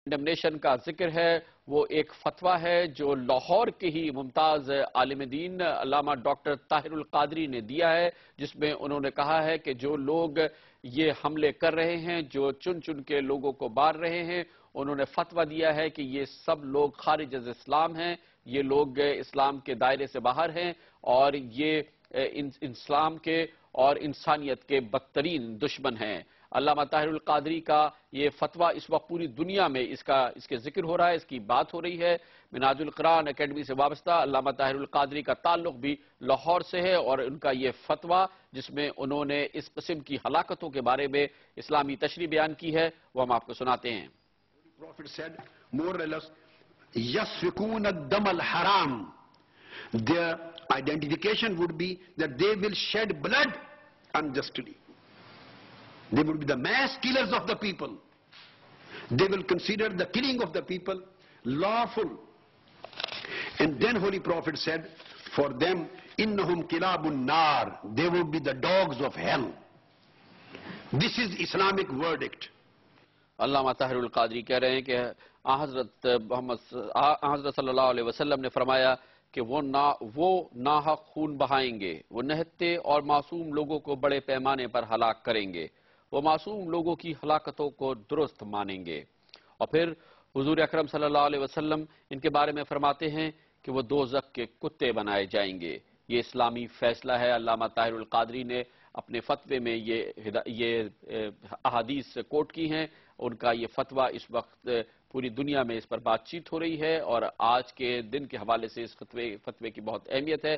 Condemnation کا ذکر ہے وہ ایک فتویٰ ہے جو لاہور کے ہی ممتاز عالم دین علامہ ڈاکٹر طاہر القادری نے دیا ہے، جس میں انہوں نے کہا ہے کہ جو لوگ یہ حملے کر رہے ہیں، جو چن چن کے لوگوں کو مار رہے ہیں، انہوں نے فتویٰ دیا ہے کہ یہ سب لوگ خارج از اسلام ہیں، یہ لوگ اسلام کے دائرے سے باہر ہیں اور یہ اسلام کے اور انسانیت کے بدترین دشمن ہیں۔ علامہ طاہر القادری کا یہ فتویٰ اس وقت پوری دنیا میں اس کے ذکر ہو رہا ہے، اس کی بات ہو رہی ہے۔ منہاج القرآن اکیڈمی سے وابستہ علامہ طاہر القادری کا تعلق بھی لاہور سے ہے اور ان کا یہ فتویٰ جس میں انہوں نے اس قسم کی ہلاکتوں کے بارے میں اسلامی تشریح بیان کی ہے وہ ہم آپ کو سناتے ہیں۔ Prophet said, more or less, يَسْفِكُونَ الدَّمَ الْحَرَامِ. Their identification would be that they will shed blood unjustly. They would be the mass killers of the people. They will consider the killing of the people lawful. And then Holy Prophet said, for them, إِنَّهُمْ كِلَابُ النَّارِ. They will be the dogs of hell. This is Islamic verdict. علامہ طاہر القادری کہہ رہے ہیں کہ حضرت صلی اللہ علیہ وسلم نے فرمایا کہ وہ ناحق خون بہائیں گے، وہ نہتے اور معصوم لوگوں کو بڑے پیمانے پر ہلاک کریں گے، وہ معصوم لوگوں کی ہلاکتوں کو درست مانیں گے۔ اور پھر حضور اکرم صلی اللہ علیہ وسلم ان کے بارے میں فرماتے ہیں کہ وہ دوزخ کے کتے بنائے جائیں گے۔ یہ اسلامی فیصلہ ہے۔ علامہ طاہر القادری نے اپنے فتوے میں یہ احادیث کوٹ کی ہیں۔ ان کا یہ فتویٰ اس وقت پوری دنیا میں اس پر بات چیت ہو رہی ہے اور آج کے دن کے حوالے سے اس فتوے کی بہت اہمیت ہے۔